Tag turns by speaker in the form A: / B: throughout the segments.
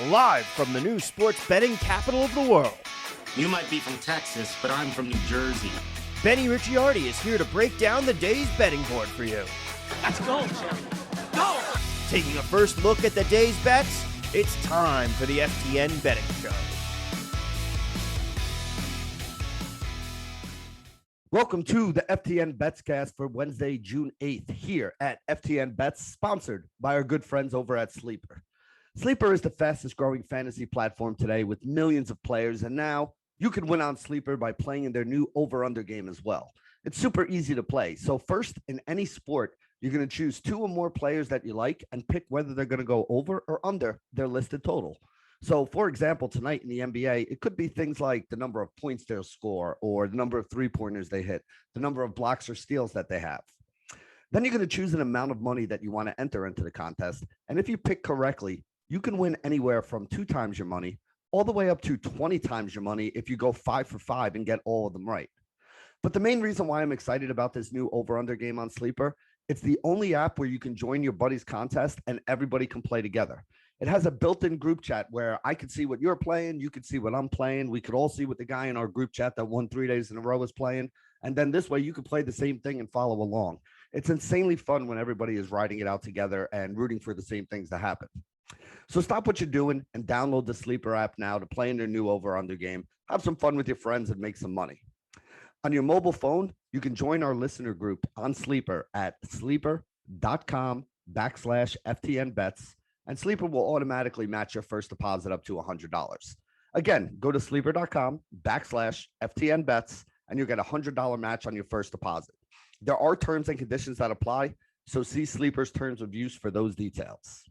A: live from the new sports betting capital of the world.
B: You might be from Texas, but I'm from New Jersey.
A: Benny Ricciardi is here to break down the day's betting board for you.
C: Let's go, Jerry. Go!
A: Taking a first look at the day's bets, it's time for the FTN Betting Show. Welcome to the FTN Betscast for Wednesday, June 8th, here at FTN Bets, sponsored by our good friends over at Sleeper. Sleeper is the fastest growing fantasy platform today with millions of players, and now you can win on Sleeper by playing in their new over-under game as well. It's super easy to play. So first, in any sport, you're going to choose two or more players that you like and pick whether they're going to go over or under their listed total. So, for example, tonight in the NBA, it could be things like the number of points they'll score or the number of three-pointers they hit, the number of blocks or steals that they have. Then you're going to choose an amount of money that you want to enter into the contest. And if you pick correctly, you can win anywhere from 2 times your money all the way up to 20 times your money if you go 5 for 5 and get all of them right. But the main reason why I'm excited about this new over-under game on Sleeper, it's the only app where you can join your buddy's contest and everybody can play together. It has a built-in group chat where I could see what you're playing, you could see what I'm playing, we could all see what the guy in our group chat that won 3 days in a row is playing, and then this way you could play the same thing and follow along. It's insanely fun when everybody is riding it out together and rooting for the same things to happen. So stop what you're doing and download the Sleeper app now to play in their new over-under game. Have some fun with your friends and make some money. On your mobile phone, you can join our listener group on Sleeper at sleeper.com/FTNbets, and Sleeper will automatically match your first deposit up to $100. Again, go to sleeper.com/FTNbets, and you'll get a $100 match on your first deposit. There are terms and conditions that apply, so see Sleeper's terms of use for those details.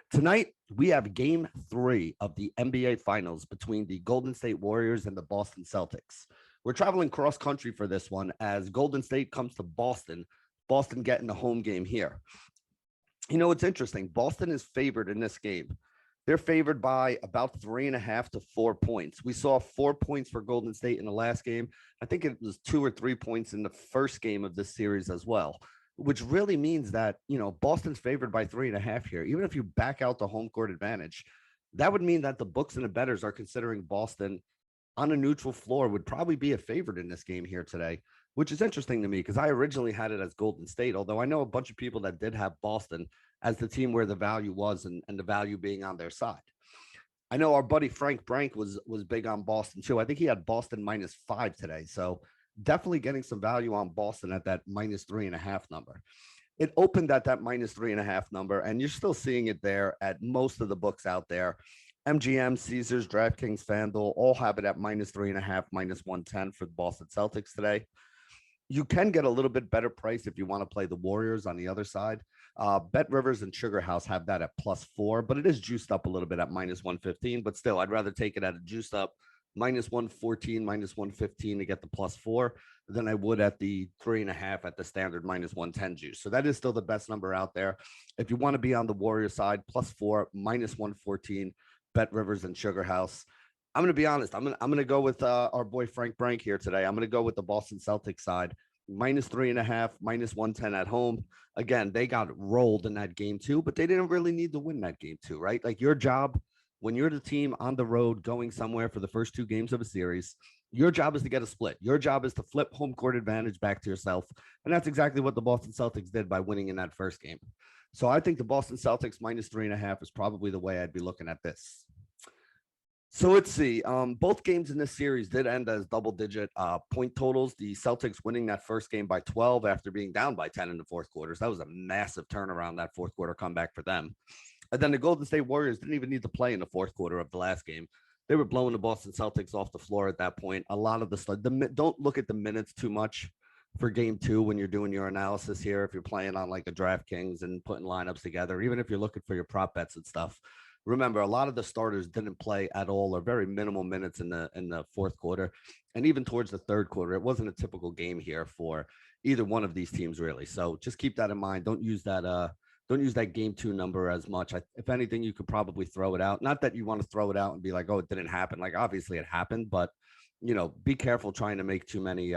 A: Tonight, we have Game 3 of the NBA Finals between the Golden State Warriors and the Boston Celtics. We're traveling cross-country for this one as Golden State comes to Boston, Boston getting the home game here. You know, it's interesting. Boston is favored in this game. They're favored by about 3.5 to 4 points. We saw 4 points for Golden State in the last game. I think it was 2 or 3 points in the first game of this series as well, which really means that, you know, Boston's favored by 3.5 here. Even if you back out the home court advantage, that would mean that the books and the bettors are considering Boston on a neutral floor would probably be a favorite in this game here today, which is interesting to me because I originally had it as Golden State, although I know a bunch of people that did have Boston as the team where the value was and the value being on their side. I know our buddy Frank Brank was big on Boston too. I think he had Boston -5 today. So definitely getting some value on Boston at that -3.5 number. It opened at that -3.5 number, and you're still seeing it there at most of the books out there. MGM, Caesars, DraftKings, FanDuel all have it at -3.5, -110 for the Boston Celtics today. You can get a little bit better price if you want to play the Warriors on the other side. Bet Rivers and Sugar House have that at +4, but it is juiced up a little bit at -115. But still, I'd rather take it at a juiced up -114, -115 to get the +4 than I would at the 3.5 at the standard -110 juice. So that is still the best number out there. If you want to be on the Warrior side, +4, -114, Bet Rivers and Sugar House. I'm going to be honest. I'm going to go with our boy Frank Brank here today. I'm going to go with the Boston Celtics side, -3.5, -110 at home. Again, they got rolled in that game too, but they didn't really need to win that game too, right? Like your job when you're the team on the road going somewhere for the first 2 games of a series, your job is to get a split. Your job is to flip home court advantage back to yourself. And that's exactly what the Boston Celtics did by winning in that first game. So I think the Boston Celtics -3.5 is probably the way I'd be looking at this. So let's see. Both games in this series did end as double-digit point totals. The Celtics winning that first game by 12 after being down by 10 in the fourth quarters. That was a massive turnaround, that fourth quarter comeback for them. And then the Golden State Warriors didn't even need to play in the fourth quarter of the last game. They were blowing the Boston Celtics off the floor at that point. A lot of don't look at the minutes too much for game 2 when you're doing your analysis here. If you're playing on like a DraftKings and putting lineups together, even if you're looking for your prop bets and stuff. Remember, a lot of the starters didn't play at all or very minimal minutes in the fourth quarter. And even towards the third quarter, it wasn't a typical game here for either one of these teams, really. So just keep that in mind. Don't use that game 2 number as much. If anything, you could probably throw it out. Not that you want to throw it out and be like, oh, it didn't happen. Like, obviously it happened, but, you know, be careful trying to make too many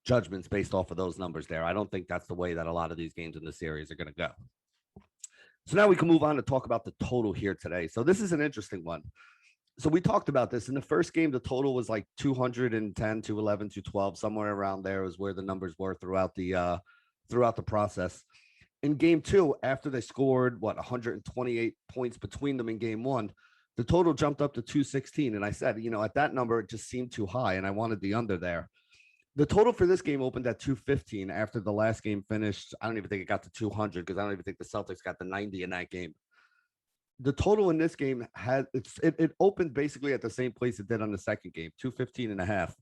A: judgments based off of those numbers there. I don't think that's the way that a lot of these games in the series are going to go. So now we can move on to talk about the total here today. So this is an interesting one. So we talked about this in the first game. The total was like 210, 211, 212, somewhere around there is where the numbers were throughout the process. In game two, after they scored 128 points between them in game one, the total jumped up to 216. And I said, at that number, it just seemed too high, and I wanted the under there. The total for this game opened at 215 after the last game finished. I don't even think it got to 200 because I don't even think the Celtics got the 90 in that game. The total in this game it opened basically at the same place it did on the second game, 215.5.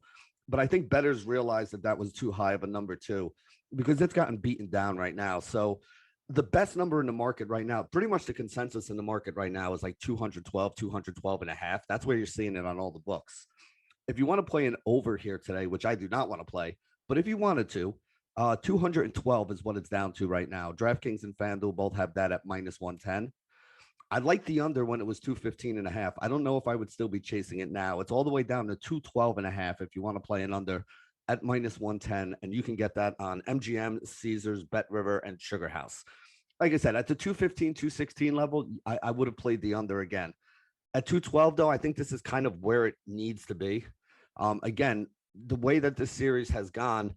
A: But I think bettors realized that was too high of a number too, because it's gotten beaten down right now. So the best number in the market right now, pretty much the consensus in the market right now is like 212.5. That's where you're seeing it on all the books. If you want to play an over here today, which I do not want to play, but if you wanted to, 212 is what it's down to right now. DraftKings and FanDuel both have that at minus 110. I like the under when it was 215.5. I don't know if I would still be chasing it now. It's all the way down to 212.5 if you want to play an under at minus 110, and you can get that on MGM, Caesars, Bet River, and Sugar House. Like I said, at the 215, 216 level, I would have played the under again. At 212, though, I think this is kind of where it needs to be. Again, the way that this series has gone,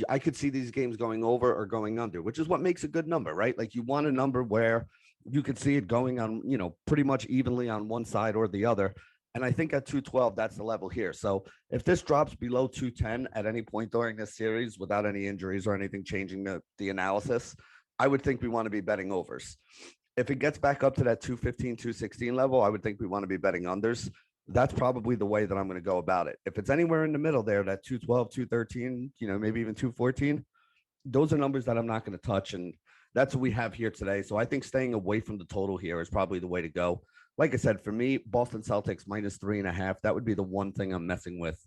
A: I could see these games going over or going under, which is what makes a good number, right? Like you want a number where you could see it going on, pretty much evenly on one side or the other. And I think at 212, that's the level here. So if this drops below 210 at any point during this series without any injuries or anything changing the analysis, I would think we want to be betting overs. If it gets back up to that 215, 216 level, I would think we want to be betting unders. That's probably the way that I'm going to go about it. If it's anywhere in the middle there, that 212, 213, maybe even 214, those are numbers that I'm not going to touch. And that's what we have here today. So I think staying away from the total here is probably the way to go. Like I said, for me, Boston Celtics minus 3.5, that would be the one thing I'm messing with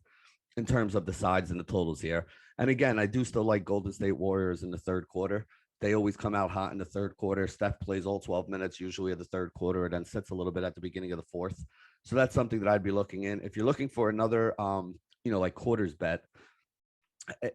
A: in terms of the sides and the totals here. And again, I do still like Golden State Warriors in the third quarter. They always come out hot in the third quarter. Steph plays all 12 minutes, usually of the third quarter, and then sits a little bit at the beginning of the fourth. So that's something that I'd be looking in. If you're looking for another, like quarters bet,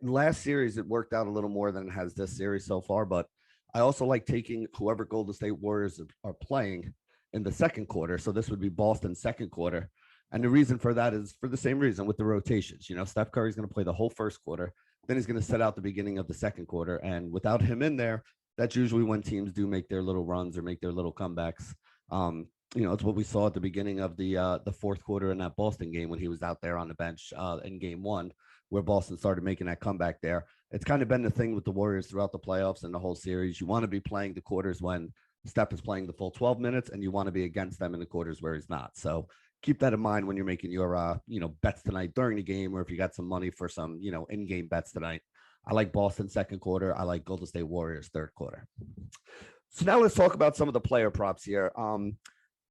A: last series, it worked out a little more than it has this series so far. But I also like taking whoever Golden State Warriors are playing in the second quarter. So this would be Boston's second quarter. And the reason for that is for the same reason with the rotations. Steph Curry's going to play the whole first quarter. Then he's going to set out the beginning of the second quarter. And without him in there, that's usually when teams do make their little runs or make their little comebacks. It's what we saw at the beginning of the fourth quarter in that Boston game when he was out there on the bench in game one, where Boston started making that comeback there. It's kind of been the thing with the Warriors throughout the playoffs and the whole series. You want to be playing the quarters when Steph is playing the full 12 minutes, and you want to be against them in the quarters where he's not. So keep that in mind when you're making your, bets tonight during the game, or if you got some money for some, in-game bets tonight. I like Boston second quarter. I like Golden State Warriors third quarter. So now let's talk about some of the player props here.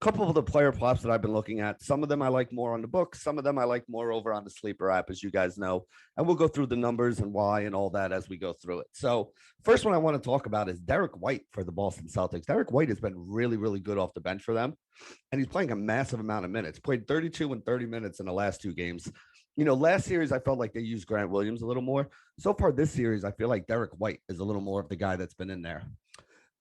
A: Couple of the player props that I've been looking at. Some of them I like more on the books. Some of them I like more over on the Sleeper app, as you guys know. And we'll go through the numbers and why and all that as we go through it. So first one I want to talk about is Derek White for the Boston Celtics. Derek White has been really, really good off the bench for them. And he's playing a massive amount of minutes. Played 32 and 30 minutes in the last two games. Last series, I felt like they used Grant Williams a little more. So far this series, I feel like Derek White is a little more of the guy that's been in there.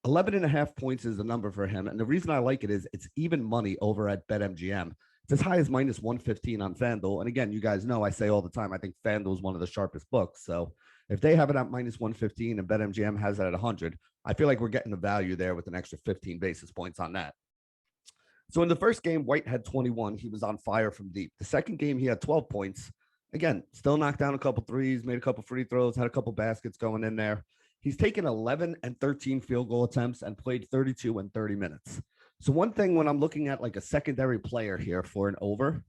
A: 11.5 points is the number for him. And the reason I like it is it's even money over at BetMGM. It's as high as minus 115 on FanDuel. And again, you guys know I say all the time, I think FanDuel is one of the sharpest books. So if they have it at minus 115 and BetMGM has it at 100, I feel like we're getting the value there with an extra 15 basis points on that. So in the first game, White had 21. He was on fire from deep. The second game, he had 12 points. Again, still knocked down a couple threes, made a couple free throws, had a couple baskets going in there. He's taken 11 and 13 field goal attempts and played 32 and 30 minutes. So one thing when I'm looking at like a secondary player here for an over,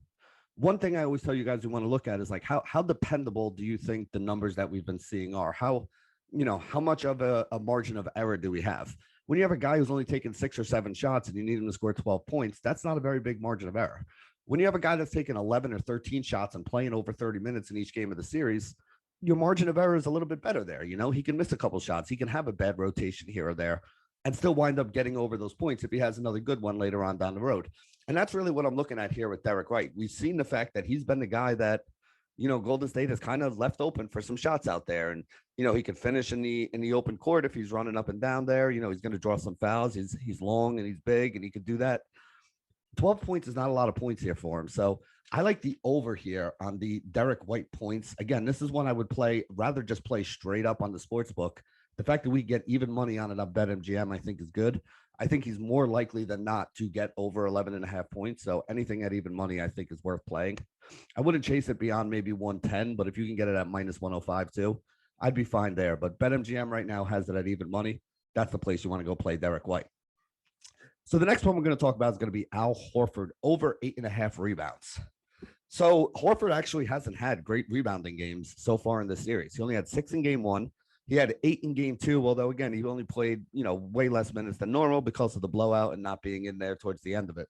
A: one thing I always tell you guys we want to look at is like how dependable do you think the numbers that we've been seeing are? How much of a margin of error do we have? When you have a guy who's only taken 6 or 7 shots and you need him to score 12 points, that's not a very big margin of error. When you have a guy that's taken 11 or 13 shots and playing over 30 minutes in each game of the series, your margin of error is a little bit better there. He can miss a couple shots. He can have a bad rotation here or there and still wind up getting over those points if he has another good one later on down the road. And that's really what I'm looking at here with Derek White. We've seen the fact that he's been the guy that, Golden State is kind of left open for some shots out there. And, he could finish in the open court if he's running up and down there. He's going to draw some fouls. He's long and he's big and he could do that. 12 points is not a lot of points here for him. So I like the over here on the Derek White points. Again, this is one I would rather just play straight up on the sports book. The fact that we get even money on it on BetMGM, I think is good. I think he's more likely than not to get over 11.5 points. So anything at even money, I think, is worth playing. I wouldn't chase it beyond maybe 110, but if you can get it at minus 105 too, I'd be fine there. But BetMGM right now has it at even money. That's the place you want to go play Derek White. So the next one we're going to talk about is going to be Al Horford over 8.5 rebounds. So Horford actually hasn't had great rebounding games so far in this series. He only had 6 in game 1. He had 8 in game 2, although, again, he only played, way less minutes than normal because of the blowout and not being in there towards the end of it.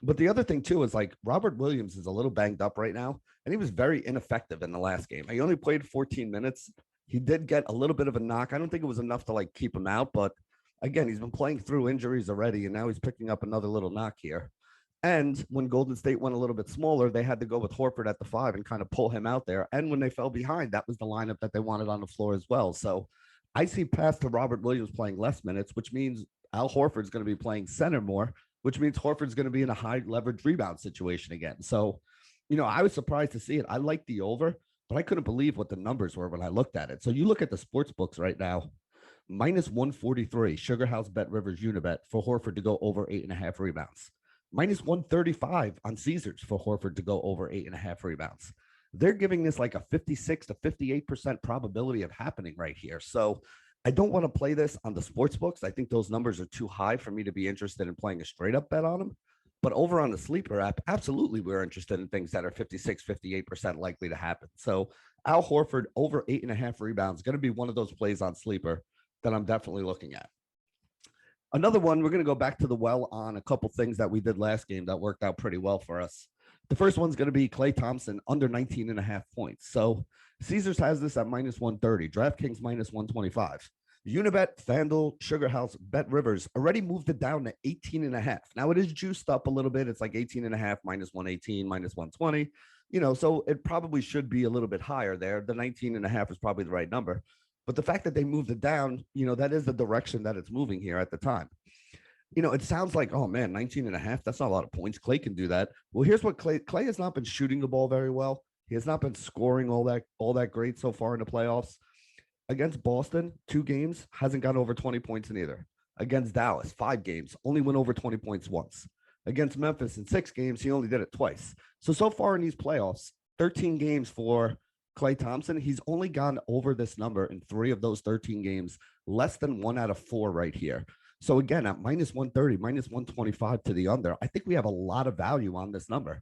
A: But the other thing, too, is Robert Williams is a little banged up right now, and he was very ineffective in the last game. He only played 14 minutes. He did get a little bit of a knock. I don't think it was enough to, keep him out, but, again, he's been playing through injuries already, and now he's picking up another little knock here. And when Golden State went a little bit smaller, they had to go with Horford at the 5 and kind of pull him out there. And when they fell behind, that was the lineup that they wanted on the floor as well. So I see paths to Robert Williams playing less minutes, which means Al Horford's going to be playing center more, which means Horford's going to be in a high leverage rebound situation again. So, I was surprised to see it. I like the over, but I couldn't believe what the numbers were when I looked at it. So you look at the sports books right now, minus 143, Sugar House Bet Rivers Unibet for Horford to go over 8.5 rebounds. Minus 135 on Caesars for Horford to go over 8.5 rebounds. They're giving this a 56 to 58% probability of happening right here. So I don't want to play this on the sports books. I think those numbers are too high for me to be interested in playing a straight up bet on them. But over on the Sleeper app, absolutely, we're interested in things that are 56, 58% likely to happen. So Al Horford over 8.5 rebounds, going to be one of those plays on Sleeper that I'm definitely looking at. Another one, we're going to go back to the well on a couple things that we did last game that worked out pretty well for us. The first one's going to be Klay Thompson under 19.5 points. So Caesars has this at minus 130, DraftKings minus 125. Unibet, FanDuel, Sugar House, Bet Rivers already moved it down to 18.5. Now it is juiced up a little bit. It's 18.5, minus 118, minus 120. So it probably should be a little bit higher there. The 19.5 is probably the right number. But the fact that they moved it down, that is the direction that it's moving here at the time. It sounds like, oh man, 19.5, that's not a lot of points. Klay can do that. Well, here's what Klay has not been shooting the ball very well. He has not been scoring all that great so far in the playoffs. Against Boston, 2 games, hasn't gone over 20 points in either. Against Dallas, 5 games, only went over 20 points once. Against Memphis in 6 games, he only did it twice. So far in these playoffs, 13 games for Klay Thompson, he's only gone over this number in 3 of those 13 games, less than 1 out of 4 right here. So again, at minus 130, minus 125 to the under, I think we have a lot of value on this number.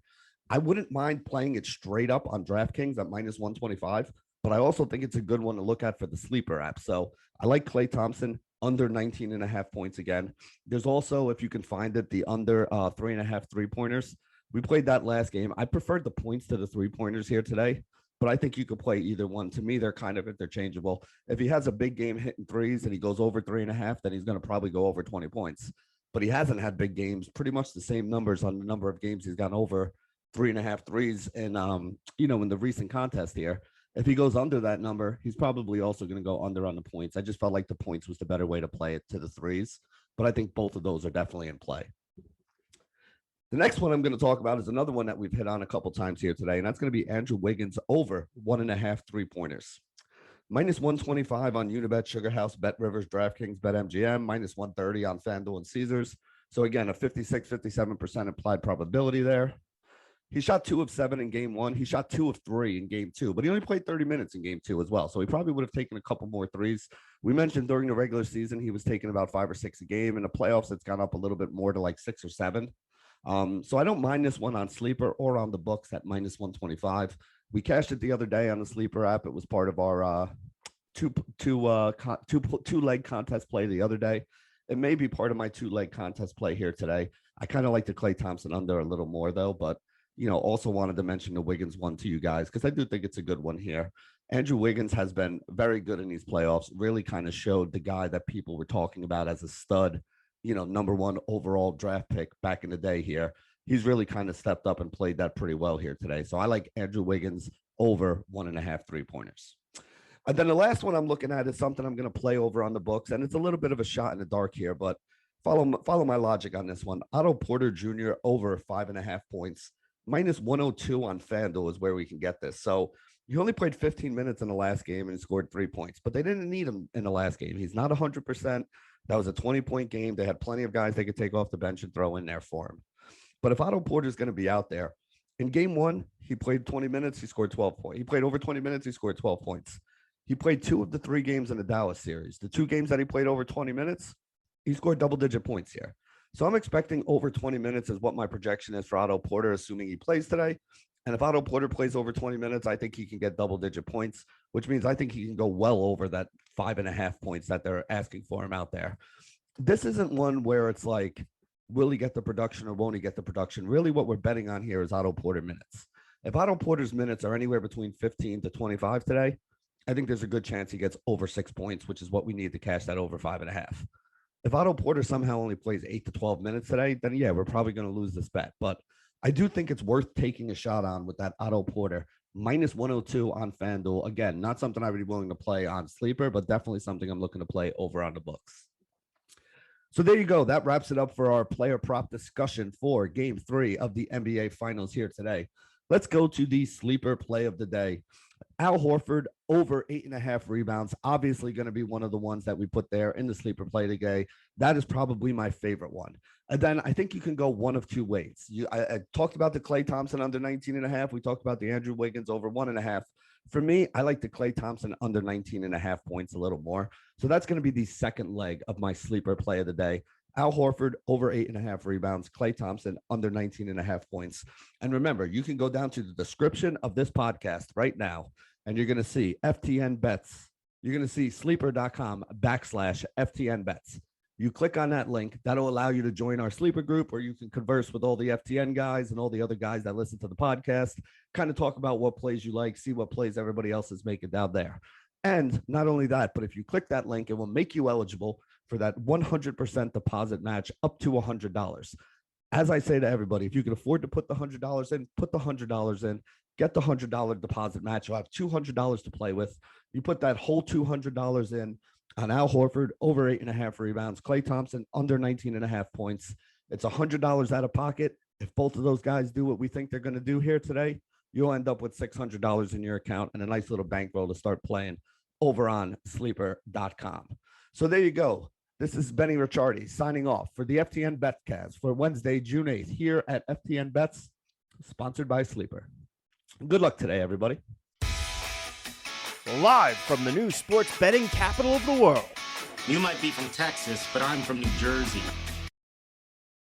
A: I wouldn't mind playing it straight up on DraftKings at minus 125, but I also think it's a good one to look at for the Sleeper app. So I like Klay Thompson under 19.5 points again. There's also, if you can find it, the under 3.5 3-pointers. We played that last game. I preferred the points to the 3-pointers here today, but I think you could play either one. To me, they're kind of interchangeable. If he has a big game hitting threes and he goes over 3.5, then he's going to probably go over 20 points. But he hasn't had big games, pretty much the same numbers on the number of games he's gone over 3.5 threes in, in the recent contest here. If he goes under that number, he's probably also going to go under on the points. I just felt like the points was the better way to play it to the threes, but I think both of those are definitely in play. The next one I'm going to talk about is another one that we've hit on a couple times here today, and that's going to be Andrew Wiggins over 1.5 3-pointers. Minus 125 on Unibet, Sugar House, Bet Rivers, DraftKings, BetMGM, minus 130 on FanDuel and Caesars. So again, a 56, 57% implied probability there. He shot 2 of 7 in game 1. He shot 2 of 3 in game 2, but he only played 30 minutes in game 2 as well. So he probably would have taken a couple more threes. We mentioned during the regular season, he was taking about 5 or 6 a game. In the playoffs, it's gone up a little bit more to 6 or 7. So I don't mind this one on Sleeper or on the books at minus 125. We cashed it the other day on the Sleeper app. It was part of our two-leg contest play the other day. It may be part of my 2-leg contest play here today. I kind of like the Klay Thompson under a little more though, but also wanted to mention the Wiggins one to you guys because I do think it's a good one here. Andrew Wiggins has been very good in these playoffs, really kind of showed the guy that people were talking about as a stud, number 1 overall draft pick back in the day here. He's really kind of stepped up and played that pretty well here today. So I like Andrew Wiggins over 1.5 3-pointers. And then the last one I'm looking at is something I'm going to play over on the books, and it's a little bit of a shot in the dark here, but follow my logic on this one. Otto Porter Jr. over 5.5 points, minus 102 on FanDuel is where we can get this. So he only played 15 minutes in the last game and scored 3 points, but they didn't need him in the last game. He's not 100%. That was a 20-point game. They had plenty of guys they could take off the bench and throw in there for him. But if Otto Porter is going to be out there, in game 1, he played 20 minutes, he scored 12 points. He played over 20 minutes, he scored 12 points. He played 2 of the 3 games in the Dallas series. The 2 games that he played over 20 minutes, he scored double-digit points here. So I'm expecting over 20 minutes is what my projection is for Otto Porter, assuming he plays today. And if Otto Porter plays over 20 minutes, I think he can get double-digit points, which means I think he can go well over that 5.5 points that they're asking for him out there. This isn't one where it's like, will he get the production or won't he get the production? Really what we're betting on here is Otto Porter minutes. If Otto Porter's minutes are anywhere between 15 to 25 today, I think there's a good chance he gets over 6 points, which is what we need to cash that over 5.5. If Otto Porter somehow only plays 8 to 12 minutes today, then yeah, we're probably going to lose this bet. But I do think it's worth taking a shot on with that Otto Porter minus 102 on FanDuel. Again, not something I would be willing to play on Sleeper, but definitely something I'm looking to play over on the books. So there you go. That wraps it up for our player prop discussion for Game 3 of the NBA Finals here today. Let's go to the sleeper play of the day. Al Horford over 8.5 rebounds. Obviously going to be one of the ones that we put there in the sleeper play today. That is probably my favorite one. And then I think you can go one of 2 ways. I talked about the Klay Thompson under 19.5. We talked about the Andrew Wiggins over 1.5. For me, I like the Klay Thompson under 19.5 points a little more. So that's going to be the second leg of my sleeper play of the day. Al Horford over 8.5 rebounds, Klay Thompson under 19.5 points. And remember, you can go down to the description of this podcast right now, and you're going to see FTN Bets. You're going to see sleeper.com/FTNBets. You click on that link. That'll allow you to join our sleeper group where you can converse with all the FTN guys and all the other guys that listen to the podcast, kind of talk about what plays you like, see what plays everybody else is making down there. And not only that, but if you click that link, it will make you eligible for that 100% deposit match up to $100. As I say to everybody, if you can afford to put the $100 in, put the $100 in, get the $100 deposit match. You'll have $200 to play with. You put that whole $200 in on Al Horford over 8.5 rebounds, Klay Thompson under 19.5 points. It's $100 out of pocket. If both of those guys do what we think they're going to do here today, you'll end up with $600 in your account and a nice little bankroll to start playing over on sleeper.com. So there you go. This is Benny Ricciardi signing off for the FTN Betcast for Wednesday, June 8th here at FTN Bets, sponsored by Sleeper. Good luck today, everybody.
D: Live from the new sports betting capital of the world.
B: You might be from Texas, but I'm from New Jersey.